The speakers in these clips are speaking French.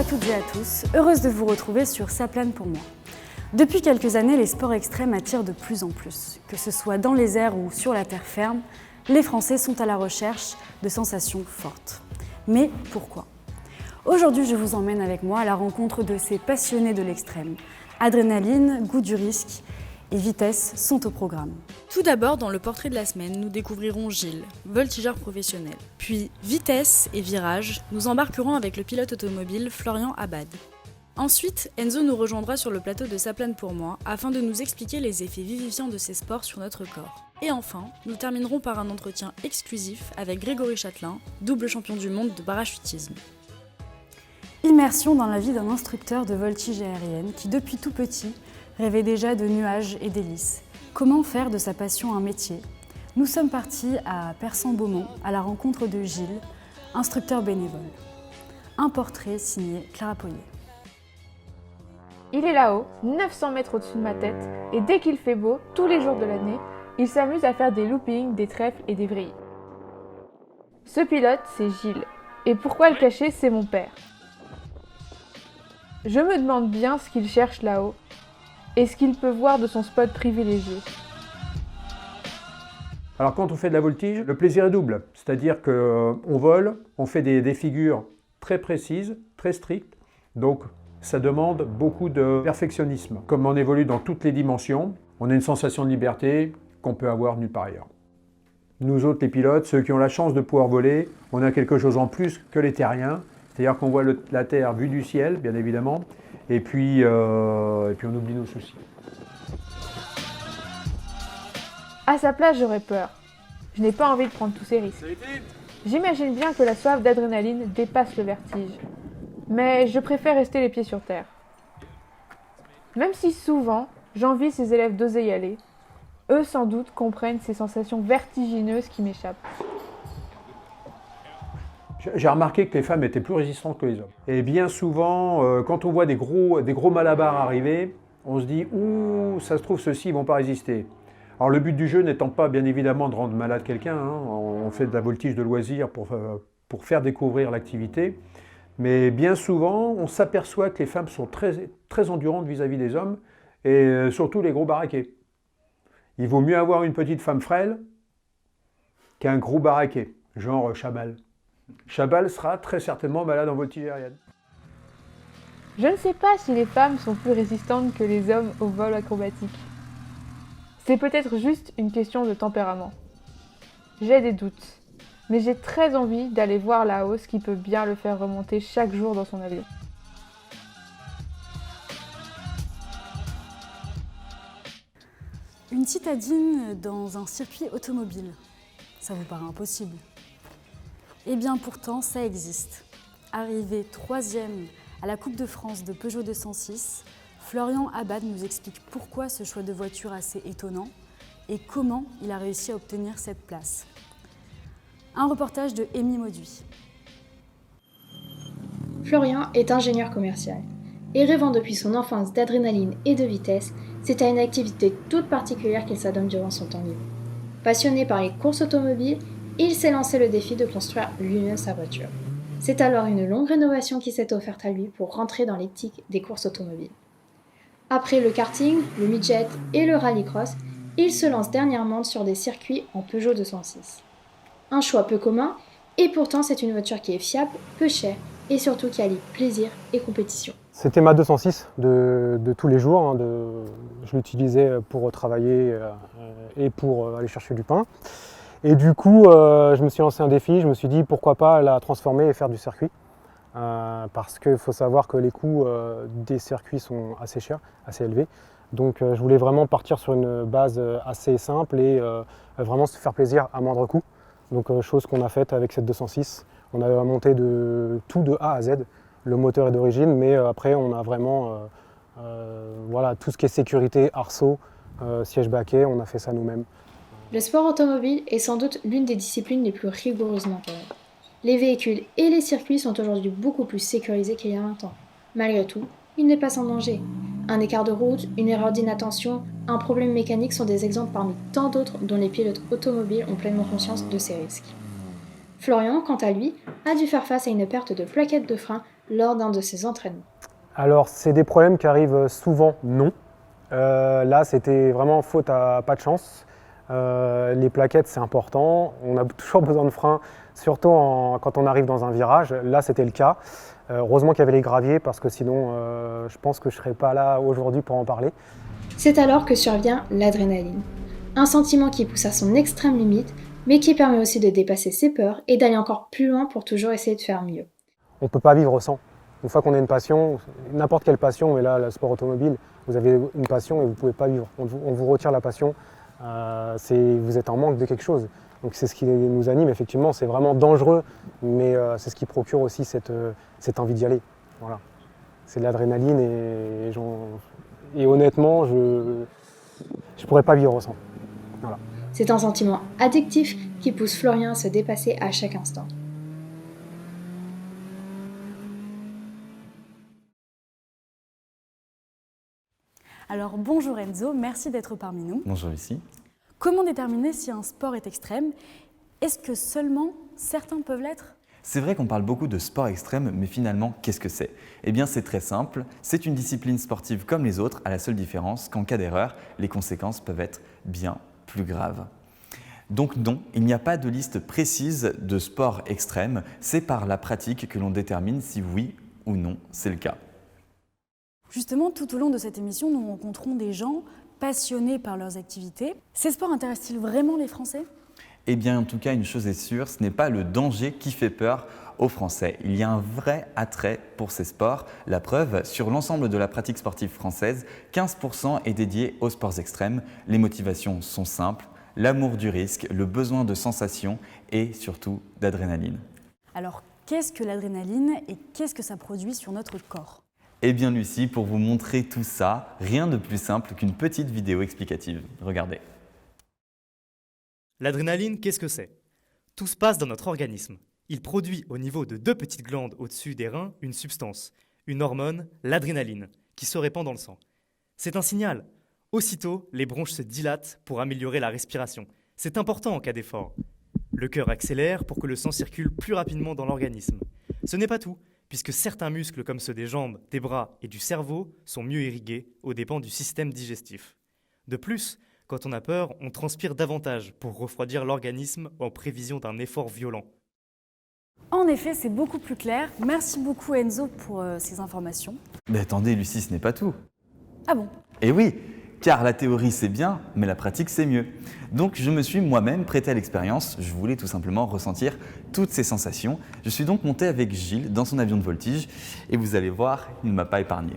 toutes et à tous, heureuse de vous retrouver sur Ça plane pour moi. Depuis quelques années, les sports extrêmes attirent de plus en plus. Que ce soit dans les airs ou sur la terre ferme, les Français sont à la recherche de sensations fortes. Mais pourquoi ? Aujourd'hui, je vous emmène avec moi à la rencontre de ces passionnés de l'extrême. Adrénaline, goût du risque et vitesse sont au programme. Tout d'abord, dans le portrait de la semaine, nous découvrirons Gilles, voltigeur professionnel. Puis, vitesse et virage, nous embarquerons avec le pilote automobile Florian Abad. Ensuite, Enzo nous rejoindra sur le plateau de Ça plane pour moi afin de nous expliquer les effets vivifiants de ces sports sur notre corps. Et enfin, nous terminerons par un entretien exclusif avec Grégory Chatelain, double champion du monde de parachutisme. Immersion dans la vie d'un instructeur de voltige aérienne qui, depuis tout petit, rêvait déjà de nuages et d'hélices. Comment faire de sa passion un métier ? Nous sommes partis à Persan-Beaumont à la rencontre de Gilles, instructeur bénévole. Un portrait signé Clara Poyer. Il est là-haut, 900 mètres au-dessus de ma tête, et dès qu'il fait beau, tous les jours de l'année, il s'amuse à faire des loopings, des trèfles et des vrilles. Ce pilote, c'est Gilles. Et pourquoi le cacher, c'est mon père. Je me demande bien ce qu'il cherche là-haut, et ce qu'il peut voir de son spot privilégié. Alors quand on fait de la voltige, le plaisir est double. C'est-à-dire qu'on vole, on fait des figures très précises, très strictes. Donc ça demande beaucoup de perfectionnisme. Comme on évolue dans toutes les dimensions, on a une sensation de liberté qu'on peut avoir nulle part ailleurs. Nous autres, les pilotes, ceux qui ont la chance de pouvoir voler, on a quelque chose en plus que les terriens. C'est-à-dire qu'on voit la Terre vue du ciel, bien évidemment, et puis on oublie nos soucis. À sa place, j'aurais peur. Je n'ai pas envie de prendre tous ces risques. J'imagine bien que la soif d'adrénaline dépasse le vertige. Mais je préfère rester les pieds sur terre. Même si souvent, j'envie ces élèves d'oser y aller, eux sans doute comprennent ces sensations vertigineuses qui m'échappent. J'ai remarqué que les femmes étaient plus résistantes que les hommes. Et bien souvent, quand on voit des gros malabars arriver, on se dit « Ouh, ça se trouve, ceux-ci ne vont pas résister ». Alors le but du jeu n'étant pas bien évidemment de rendre malade quelqu'un, hein, on fait de la voltige de loisir pour faire découvrir l'activité, mais bien souvent, on s'aperçoit que les femmes sont très endurantes vis-à-vis des hommes, et surtout les gros baraqués. Il vaut mieux avoir une petite femme frêle qu'un gros baraquet, genre Chabal. Chabal sera très certainement malade en voltige aérienne. Je ne sais pas si les femmes sont plus résistantes que les hommes au vol acrobatique. C'est peut-être juste une question de tempérament. J'ai des doutes, mais j'ai très envie d'aller voir là-haut ce qui peut bien le faire remonter chaque jour dans son avion. Une citadine dans un circuit automobile, ça vous paraît impossible ? Eh bien pourtant, ça existe. Arrivé 3e à la Coupe de France de Peugeot 206, Florian Abad nous explique pourquoi ce choix de voiture assez étonnant et comment il a réussi à obtenir cette place. Un reportage de Amy Mauduit. Florian est ingénieur commercial et rêvant depuis son enfance d'adrénaline et de vitesse, c'est à une activité toute particulière qu'il s'adonne durant son temps libre. Passionné par les courses automobiles, il s'est lancé le défi de construire lui-même sa voiture. C'est alors une longue rénovation qui s'est offerte à lui pour rentrer dans l'éthique des courses automobiles. Après le karting, le midget et le rallycross, il se lance dernièrement sur des circuits en Peugeot 206. Un choix peu commun, et pourtant c'est une voiture qui est fiable, peu chère et surtout qui allie plaisir et compétition. C'était ma 206 de tous les jours. Je l'utilisais pour travailler et pour aller chercher du pain. Et du coup, je me suis lancé un défi, je me suis dit pourquoi pas la transformer et faire du circuit. Parce qu'il faut savoir que les coûts des circuits sont assez chers, assez élevés. Donc je voulais vraiment partir sur une base assez simple et vraiment se faire plaisir à moindre coût. Donc chose qu'on a faite avec cette 206. On a monté tout de A à Z. Le moteur est d'origine, mais après on a vraiment tout ce qui est sécurité, arceau, siège baquet, on a fait ça nous-mêmes. Le sport automobile est sans doute l'une des disciplines les plus rigoureusement cadrées. Les véhicules et les circuits sont aujourd'hui beaucoup plus sécurisés qu'il y a 20 ans. Malgré tout, il n'est pas sans danger. Un écart de route, une erreur d'inattention, un problème mécanique sont des exemples parmi tant d'autres dont les pilotes automobiles ont pleinement conscience de ces risques. Florian, quant à lui, a dû faire face à une perte de plaquettes de frein lors d'un de ses entraînements. Alors, c'est des problèmes qui arrivent souvent, non. Là, c'était vraiment faute à pas de chance. Les plaquettes, c'est important. On a toujours besoin de frein, surtout quand on arrive dans un virage. Là, c'était le cas. Heureusement qu'il y avait les graviers, parce que sinon, je pense que je ne serais pas là aujourd'hui pour en parler. C'est alors que survient l'adrénaline. Un sentiment qui pousse à son extrême limite, mais qui permet aussi de dépasser ses peurs et d'aller encore plus loin pour toujours essayer de faire mieux. On ne peut pas vivre sans. Une fois qu'on a une passion, n'importe quelle passion, mais là, le sport automobile, vous avez une passion et vous ne pouvez pas vivre. On vous retire la passion, vous êtes en manque de quelque chose. Donc c'est ce qui nous anime, effectivement, c'est vraiment dangereux, mais c'est ce qui procure aussi cette envie d'y aller. Voilà. C'est de l'adrénaline et honnêtement, je ne pourrais pas vivre sans. Voilà. C'est un sentiment addictif qui pousse Florian à se dépasser à chaque instant. Alors bonjour Enzo, merci d'être parmi nous. Bonjour Lucie. Comment déterminer si un sport est extrême? Est-ce que seulement certains peuvent l'être? C'est vrai qu'on parle beaucoup de sport extrême, mais finalement, qu'est-ce que c'est? Eh bien, c'est très simple. C'est une discipline sportive comme les autres, à la seule différence qu'en cas d'erreur, les conséquences peuvent être bien plus graves. Donc non, il n'y a pas de liste précise de sport extrême. C'est par la pratique que l'on détermine si oui ou non c'est le cas. Justement, tout au long de cette émission, nous rencontrons des gens passionnés par leurs activités. Ces sports intéressent-ils vraiment les Français? Eh bien, en tout cas, une chose est sûre, ce n'est pas le danger qui fait peur aux Français. Il y a un vrai attrait pour ces sports. La preuve, sur l'ensemble de la pratique sportive française, 15% est dédié aux sports extrêmes. Les motivations sont simples, l'amour du risque, le besoin de sensations et surtout d'adrénaline. Alors, qu'est-ce que l'adrénaline et qu'est-ce que ça produit sur notre corps? Eh bien Lucie, pour vous montrer tout ça, rien de plus simple qu'une petite vidéo explicative. Regardez. L'adrénaline, qu'est-ce que c'est? Tout se passe dans notre organisme. Il produit au niveau de 2 petites glandes au-dessus des reins une substance, une hormone, l'adrénaline, qui se répand dans le sang. C'est un signal. Aussitôt, les bronches se dilatent pour améliorer la respiration. C'est important en cas d'effort. Le cœur accélère pour que le sang circule plus rapidement dans l'organisme. Ce n'est pas tout, puisque certains muscles comme ceux des jambes, des bras et du cerveau sont mieux irrigués aux dépens du système digestif. De plus, quand on a peur, on transpire davantage pour refroidir l'organisme en prévision d'un effort violent. En effet, c'est beaucoup plus clair. Merci beaucoup Enzo pour ces informations. Mais attendez Lucie, ce n'est pas tout. Ah bon? Eh oui, car la théorie c'est bien, mais la pratique c'est mieux. Donc je me suis moi-même prêté à l'expérience, je voulais tout simplement ressentir toutes ces sensations. Je suis donc monté avec Gilles dans son avion de voltige et vous allez voir, il ne m'a pas épargné.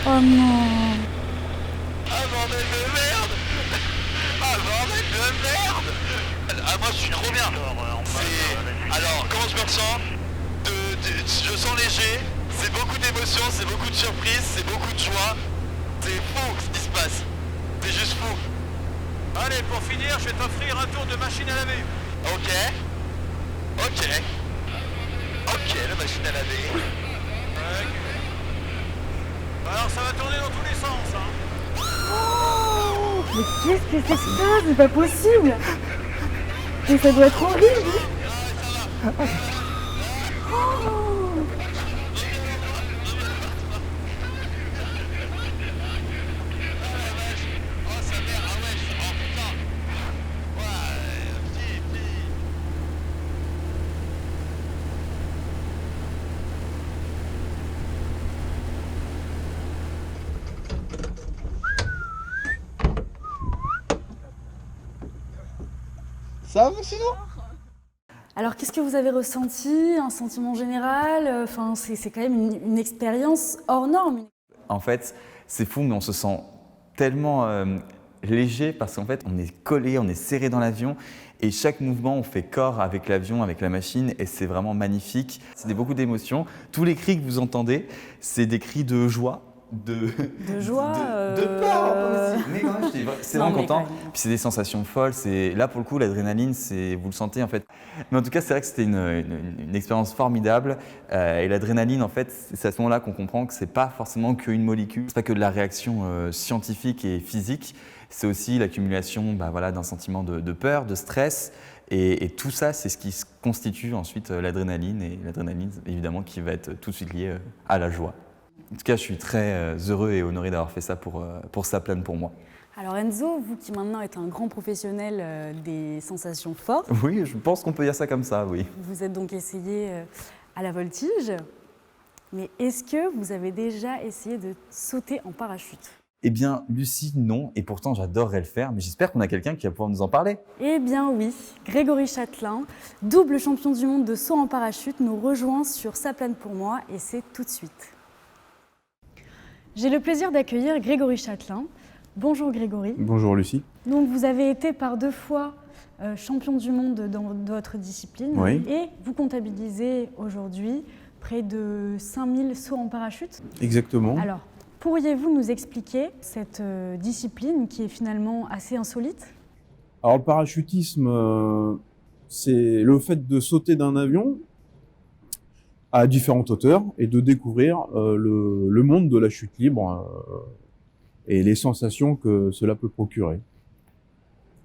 Oh non! Ah bordel de merde! Ah bordel de merde! Ah moi je suis trop bien! Alors comment je me ressens? Je sens léger, c'est beaucoup d'émotions, c'est beaucoup de surprises, c'est beaucoup de joie. C'est fou ce qui se passe. C'est juste fou. Allez pour finir je vais t'offrir un tour de machine à laver. Ok. Ok. Ok la machine à laver. Ouais. Alors ça va tourner dans tous les sens, hein. Oh, mais qu'est-ce que c'est ça? C'est pas possible! Mais ça doit être horrible! Oh. Ça va sinon? Alors, qu'est-ce que vous avez ressenti? Un sentiment général? Enfin, c'est quand même une expérience hors norme. En fait, c'est fou, mais on se sent tellement léger parce qu'en fait, on est collé, on est serré dans l'avion et chaque mouvement, on fait corps avec l'avion, avec la machine et c'est vraiment magnifique. C'est beaucoup d'émotions. Tous les cris que vous entendez, c'est des cris de joie. De joie de peur aussi. Mais quand même, c'est vraiment content. Puis c'est des sensations folles. Là, pour le coup, l'adrénaline, vous le sentez en fait. Mais en tout cas, c'est vrai que c'était une expérience formidable. Et l'adrénaline, en fait, c'est à ce moment-là qu'on comprend que c'est pas forcément qu'une molécule. C'est pas que de la réaction scientifique et physique. C'est aussi l'accumulation d'un sentiment de peur, de stress. Et tout ça, c'est ce qui constitue ensuite l'adrénaline. Et l'adrénaline, évidemment, qui va être tout de suite liée à la joie. En tout cas, je suis très heureux et honoré d'avoir fait ça pour Saplane pour moi. Alors Enzo, vous qui maintenant êtes un grand professionnel des sensations fortes. Oui, je pense qu'on peut dire ça comme ça, oui. Vous êtes donc essayé à la voltige, mais est-ce que vous avez déjà essayé de sauter en parachute? Eh bien, Lucie, non, et pourtant j'adorerais le faire, mais j'espère qu'on a quelqu'un qui va pouvoir nous en parler. Eh bien oui, Grégory Chatelain, double champion du monde de saut en parachute, nous rejoint sur Saplane pour moi, et c'est tout de suite. J'ai le plaisir d'accueillir Grégory Chatelain. Bonjour Grégory. Bonjour Lucie. Donc vous avez été par 2 fois champion du monde dans votre discipline. Oui. Et vous comptabilisez aujourd'hui près de 5000 sauts en parachute. Exactement. Alors, pourriez-vous nous expliquer cette discipline qui est finalement assez insolite? Alors le parachutisme, c'est le fait de sauter d'un avion à différentes hauteurs et de découvrir le monde de la chute libre et les sensations que cela peut procurer.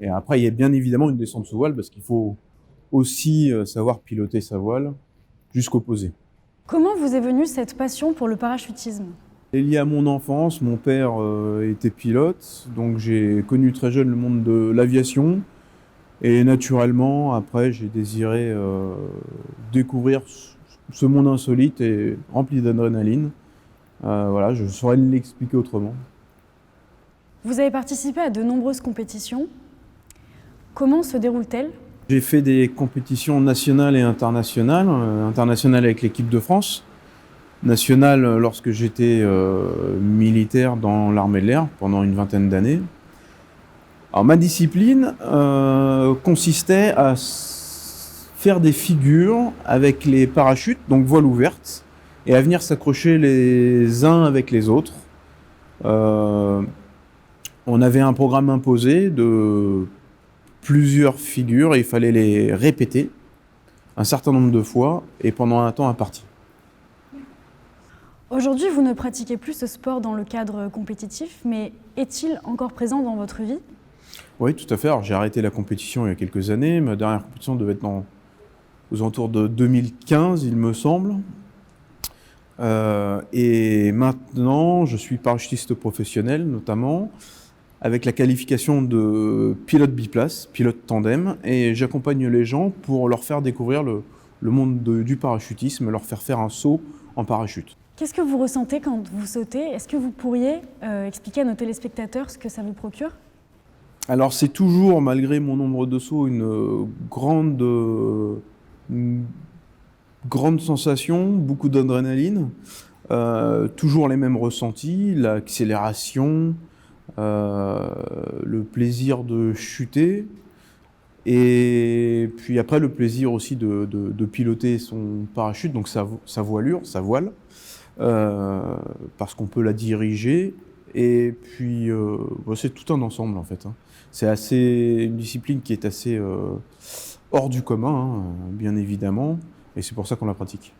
Et après, il y a bien évidemment une descente sous voile parce qu'il faut aussi savoir piloter sa voile jusqu'au posé. Comment vous est venue cette passion pour le parachutisme? C'est lié à mon enfance, mon père était pilote, donc j'ai connu très jeune le monde de l'aviation. Et naturellement, après, j'ai désiré découvrir ce monde insolite et rempli d'adrénaline. Voilà, je saurais l'expliquer autrement. Vous avez participé à de nombreuses compétitions. Comment se déroulent-elles? J'ai fait des compétitions nationales et internationales. Internationales avec l'équipe de France. Nationale lorsque j'étais militaire dans l'armée de l'air pendant une vingtaine d'années. Alors ma discipline consistait à faire des figures avec les parachutes, donc voile ouverte, et à venir s'accrocher les uns avec les autres. On avait un programme imposé de plusieurs figures et il fallait les répéter un certain nombre de fois et pendant un temps imparti. Aujourd'hui, vous ne pratiquez plus ce sport dans le cadre compétitif, mais est-il encore présent dans votre vie? Oui, tout à fait. Alors, j'ai arrêté la compétition il y a quelques années. Ma dernière compétition devait être aux alentours de 2015, il me semble. Et maintenant, je suis parachutiste professionnel, notamment, avec la qualification de pilote biplace, pilote tandem, et j'accompagne les gens pour leur faire découvrir le monde du parachutisme, leur faire faire un saut en parachute. Qu'est-ce que vous ressentez quand vous sautez? Est-ce que vous pourriez expliquer à nos téléspectateurs ce que ça vous procure? Alors c'est toujours, malgré mon nombre de sauts, une grande sensation, beaucoup d'adrénaline, toujours les mêmes ressentis, l'accélération, le plaisir de chuter, et puis après le plaisir aussi de piloter son parachute, donc sa voilure, sa voile, parce qu'on peut la diriger, et puis c'est tout un ensemble en fait. C'est une discipline qui est assez hors du commun, bien évidemment, et c'est pour ça qu'on la pratique.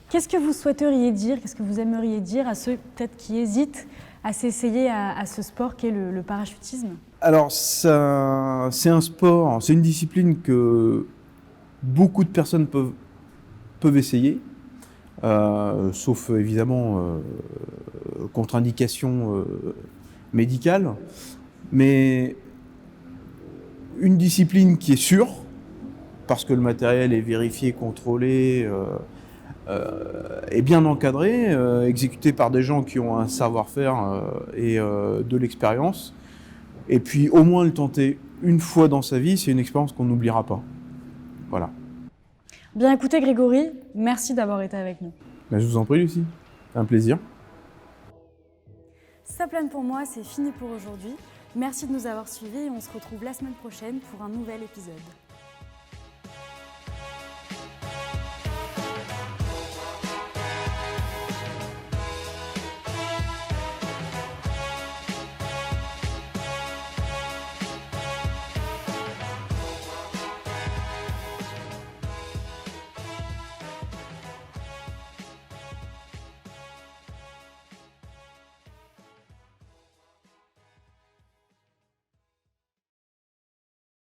Qu'est-ce que vous souhaiteriez dire, qu'est-ce que vous aimeriez dire à ceux peut-être qui hésitent à s'essayer à ce sport qu'est le parachutisme? Alors, c'est un sport, c'est une discipline que beaucoup de personnes peuvent essayer, sauf évidemment contre-indication médicale, mais une discipline qui est sûre, parce que le matériel est vérifié, contrôlé, est bien encadré, exécuté par des gens qui ont un savoir-faire et de l'expérience. Et puis au moins le tenter une fois dans sa vie, c'est une expérience qu'on n'oubliera pas. Voilà. Bien écoutez Grégory, merci d'avoir été avec nous. Je vous en prie Lucie, c'est un plaisir. Ça plane pour moi, c'est fini pour aujourd'hui. Merci de nous avoir suivis et on se retrouve la semaine prochaine pour un nouvel épisode.